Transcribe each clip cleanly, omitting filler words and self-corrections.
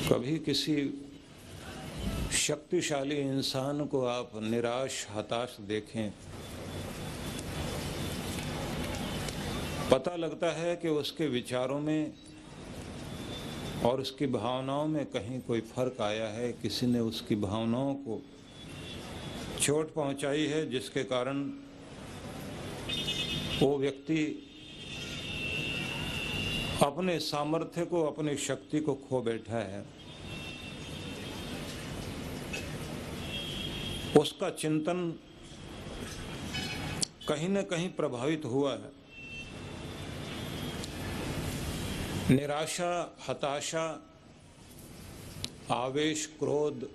कभी किसी शक्तिशाली इंसान को आप निराश हताश देखें, पता लगता है कि उसके विचारों में और उसकी भावनाओं में कहीं कोई फर्क आया है। किसी ने उसकी भावनाओं को चोट पहुंचाई है, जिसके कारण वो व्यक्ति अपने सामर्थ्य को, अपनी शक्ति को खो बैठा है। उसका चिंतन कहीं न कहीं प्रभावित हुआ है। निराशा, हताशा, आवेश, क्रोध,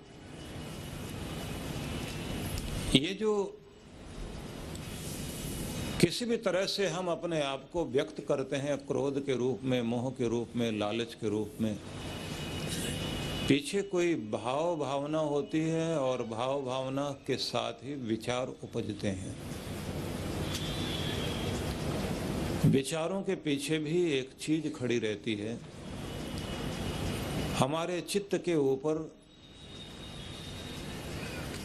ये जो किसी भी तरह से हम अपने आप को व्यक्त करते हैं, क्रोध के रूप में, मोह के रूप में, लालच के रूप में, पीछे कोई भाव भावना होती है और भाव भावना के साथ ही विचार उपजते हैं। विचारों के पीछे भी एक चीज खड़ी रहती है, हमारे चित्त के ऊपर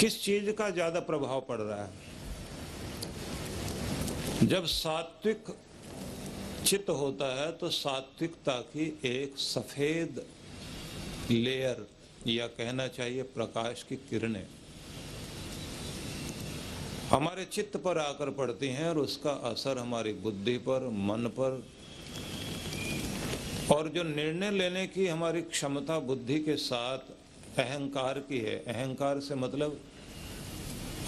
किस चीज का ज्यादा प्रभाव पड़ रहा है। जब सात्विक चित्त होता है तो सात्विकता की एक सफेद लेयर, या कहना चाहिए प्रकाश की किरणें, हमारे चित्त पर आकर पड़ती हैं और उसका असर हमारी बुद्धि पर, मन पर, और जो निर्णय लेने की हमारी क्षमता बुद्धि के साथ अहंकार की है। अहंकार से मतलब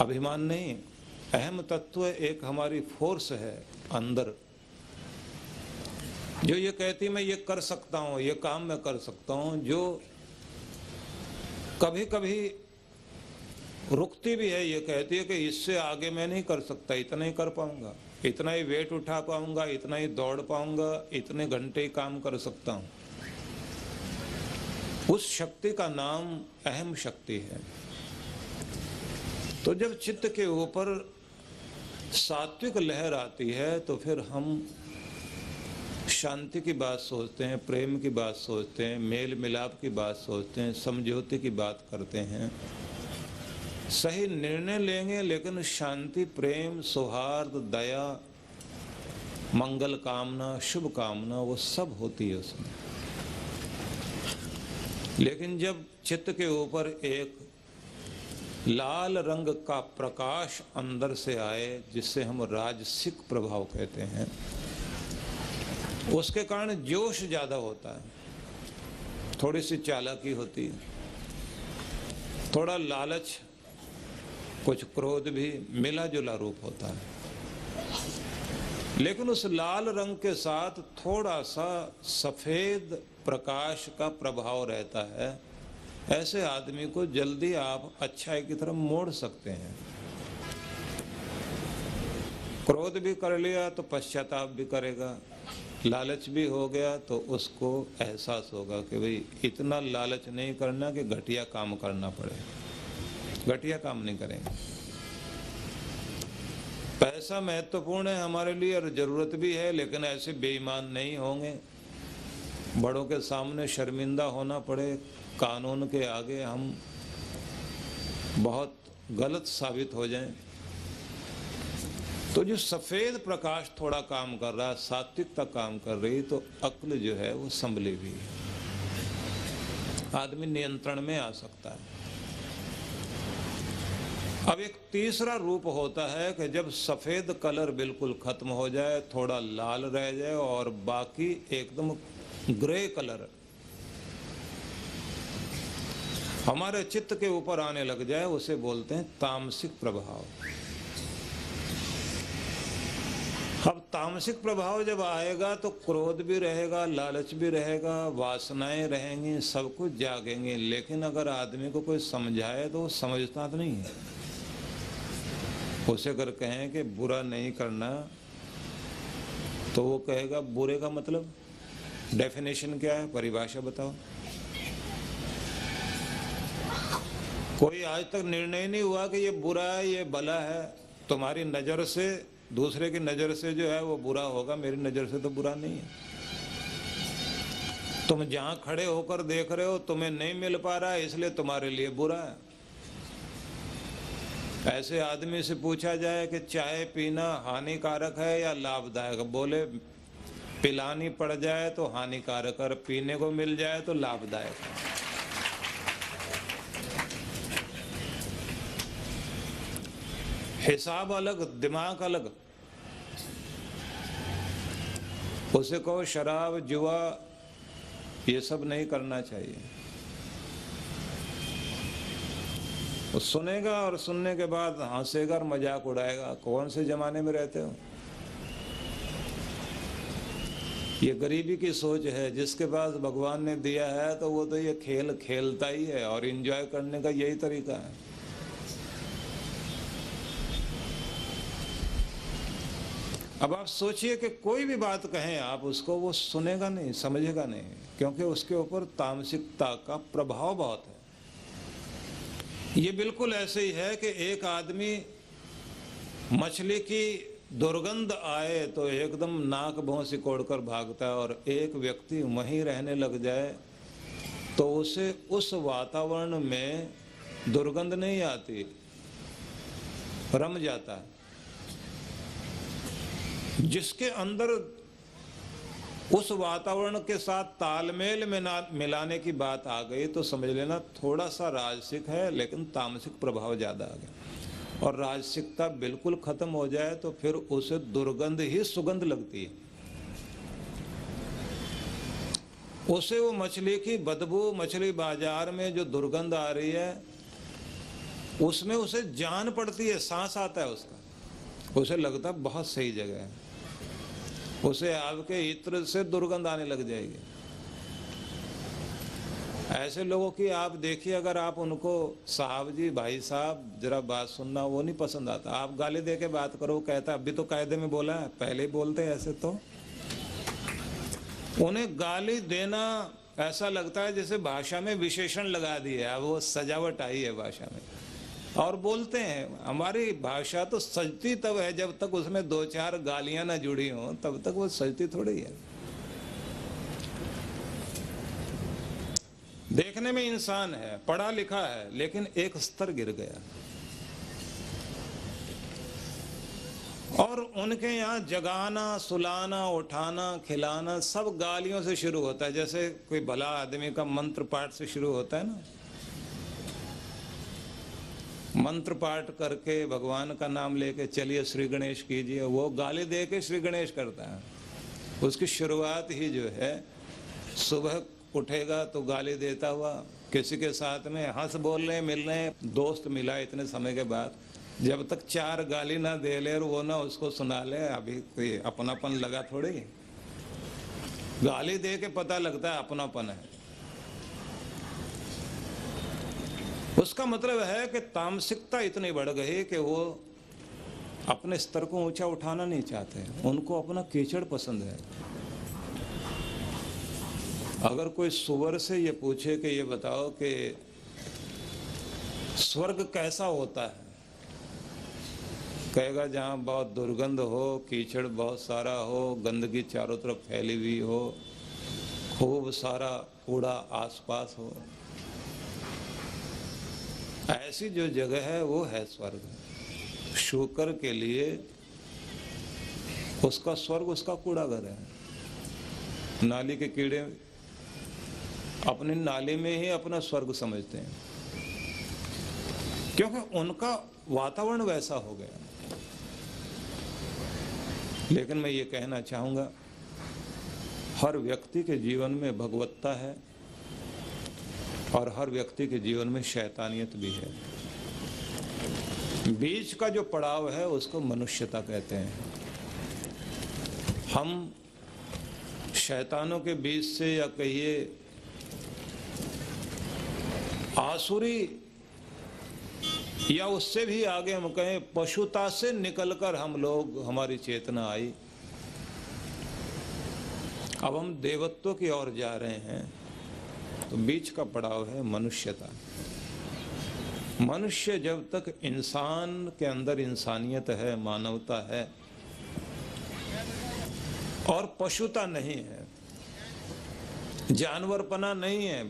अभिमान नहीं, अहम तत्व एक हमारी फोर्स है अंदर, जो ये कहती मैं ये कर सकता हूँ, ये काम मैं कर सकता हूँ, जो कभी कभी रुकती भी है। ये कहती है कि इससे आगे मैं नहीं कर सकता, इतना ही कर पाऊंगा, इतना ही वेट उठा पाऊंगा, इतना ही दौड़ पाऊंगा, इतने घंटे ही काम कर सकता हूँ। उस शक्ति का नाम अहम शक्ति है। तो जब चित्त के ऊपर सात्विक लहर आती है तो फिर हम शांति की बात सोचते हैं, प्रेम की बात सोचते हैं, मेल मिलाप की बात सोचते हैं, समझौते की बात करते हैं, सही निर्णय लेंगे, लेकिन शांति, प्रेम, सौहार्द, दया, मंगल कामना, शुभ कामना, वो सब होती है उसमें। लेकिन जब चित्त के ऊपर एक लाल रंग का प्रकाश अंदर से आए, जिससे हम राजसिक प्रभाव कहते हैं, उसके कारण जोश ज्यादा होता है, थोड़ी सी चालाकी होती है, थोड़ा लालच, कुछ क्रोध भी मिला जुला रूप होता है। लेकिन उस लाल रंग के साथ थोड़ा सा सफेद प्रकाश का प्रभाव रहता है। ऐसे आदमी को जल्दी आप अच्छाई की तरफ मोड़ सकते हैं। क्रोध भी कर लिया तो पश्चाताप भी करेगा, लालच भी हो गया तो उसको एहसास होगा कि भाई इतना लालच नहीं करना कि घटिया काम करना पड़े, घटिया काम नहीं करेंगे। पैसा महत्वपूर्ण है हमारे लिए और जरूरत भी है, लेकिन ऐसे बेईमान नहीं होंगे, बड़ों के सामने शर्मिंदा होना पड़े, कानून के आगे हम बहुत गलत साबित हो जाएं। तो जो सफेद प्रकाश थोड़ा काम कर रहा है, सात्विकता काम कर रही, तो अक्ल जो है वो संभली भी है, आदमी नियंत्रण में आ सकता है। अब एक तीसरा रूप होता है कि जब सफेद कलर बिल्कुल खत्म हो जाए, थोड़ा लाल रह जाए और बाकी एकदम ग्रे कलर हमारे चित्त के ऊपर आने लग जाए, उसे बोलते हैं तामसिक प्रभाव। अब तामसिक प्रभाव जब आएगा तो क्रोध भी रहेगा, लालच भी रहेगा, वासनाएं रहेंगी, सब कुछ जागेंगे। लेकिन अगर आदमी को कोई समझाए तो वो समझता तो नहीं है। उसे अगर कहें कि बुरा नहीं करना तो वो कहेगा बुरे का मतलब डेफिनेशन क्या है, परिभाषा बताओ। कोई आज तक निर्णय नहीं हुआ कि ये बुरा है, ये भला है। तुम्हारी नजर से, दूसरे की नजर से जो है वो बुरा होगा, मेरी नजर से तो बुरा नहीं है। तुम जहां खड़े होकर देख रहे हो तुम्हें नहीं मिल पा रहा है, इसलिए तुम्हारे लिए बुरा है। ऐसे आदमी से पूछा जाए कि चाय पीना हानिकारक है या लाभदायक, बोले पिलानी पड़ जाए तो हानिकारक और पीने को मिल जाए तो लाभदायक है। हिसाब अलग, दिमाग अलग। उसे कहो शराब जुआ ये सब नहीं करना चाहिए, वो सुनेगा और सुनने के बाद हंसेगा और मजाक उड़ाएगा। कौन से जमाने में रहते हो? ये गरीबी की सोच है। जिसके पास भगवान ने दिया है तो वो तो ये खेल खेलता ही है और एंजॉय करने का यही तरीका है। अब आप सोचिए कि कोई भी बात कहें आप उसको, वो सुनेगा नहीं, समझेगा नहीं, क्योंकि उसके ऊपर तामसिकता का प्रभाव बहुत है। ये बिल्कुल ऐसे ही है कि एक आदमी मछली की दुर्गंध आए तो एकदम नाक भौं सिकोड़कर भागता है, और एक व्यक्ति वहीं रहने लग जाए तो उसे उस वातावरण में दुर्गंध नहीं आती, रम जाता है। जिसके अंदर उस वातावरण के साथ तालमेल में मिलाने की बात आ गई तो समझ लेना थोड़ा सा राजसिक है, लेकिन तामसिक प्रभाव ज्यादा आ गया। और राजसिकता बिल्कुल खत्म हो जाए तो फिर उसे दुर्गंध ही सुगंध लगती है। उसे वो मछली की बदबू, मछली बाजार में जो दुर्गंध आ रही है उसमें उसे जान पड़ती है, सांस आता है उसका, उसे लगता है बहुत सही जगह है। उसे आपके इत्र से दुर्गंध आने लग जाएगी। ऐसे लोगों की आप देखिए, अगर आप उनको साहब जी, भाई साहब जरा बात सुनना, वो नहीं पसंद आता। आप गाली दे के बात करो, कहता अभी तो कायदे में बोला है, पहले ही बोलते हैं ऐसे। तो उन्हें गाली देना ऐसा लगता है जैसे भाषा में विशेषण लगा दिए, अब वो सजावट आई है भाषा में। और बोलते हैं हमारी भाषा तो सजती तब है जब तक उसमें दो चार गालियां ना जुड़ी हों, तब तक वो सजती थोड़ी है। देखने में इंसान है, पढ़ा लिखा है, लेकिन एक स्तर गिर गया। और उनके यहाँ जगाना, सुलाना, उठाना, खिलाना सब गालियों से शुरू होता है। जैसे कोई भला आदमी का मंत्र पाठ से शुरू होता है ना, मंत्र पाठ करके भगवान का नाम लेके चलिए श्री गणेश कीजिए, वो गाली दे के श्री गणेश करता है। उसकी शुरुआत ही जो है, सुबह उठेगा तो गाली देता हुआ, किसी के साथ में हंस बोल रहे, मिल रहे, दोस्त मिला इतने समय के बाद, जब तक चार गाली ना दे ले और वो ना उसको सुना ले, अभी कोई अपनापन लगा थोड़ी। गाली दे के पता लगता है अपनापन है। उसका मतलब है कि तामसिकता इतनी बढ़ गई कि वो अपने स्तर को ऊंचा उठाना नहीं चाहते, उनको अपना कीचड़ पसंद है। अगर कोई सुअर से ये पूछे कि ये बताओ कि स्वर्ग कैसा होता है, कहेगा जहां बहुत दुर्गंध हो, कीचड़ बहुत सारा हो, गंदगी चारों तरफ फैली हुई हो, खूब सारा कूड़ा आसपास हो, ऐसी जो जगह है वो है स्वर्ग। शूकर के लिए उसका स्वर्ग उसका कूड़ा घर है। नाली के कीड़े अपनी नाली में ही अपना स्वर्ग समझते हैं, क्योंकि उनका वातावरण वैसा हो गया। लेकिन मैं ये कहना चाहूंगा, हर व्यक्ति के जीवन में भगवत्ता है और हर व्यक्ति के जीवन में शैतानियत भी है। बीच का जो पड़ाव है उसको मनुष्यता कहते हैं। हम शैतानों के बीच से, या कहिए आसुरी, या उससे भी आगे हम कहें पशुता से निकलकर हम लोग, हमारी चेतना आई। अब हम देवत्व की ओर जा रहे हैं, तो बीच का पड़ाव है मनुष्यता। मनुष्य जब तक इंसान के अंदर इंसानियत है, मानवता है और पशुता नहीं है, जानवरपना नहीं है,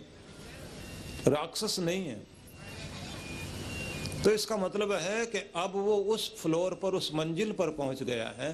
राक्षस नहीं है। तो इसका मतलब है कि अब वो उस फ्लोर पर, उस मंजिल पर पहुंच गया है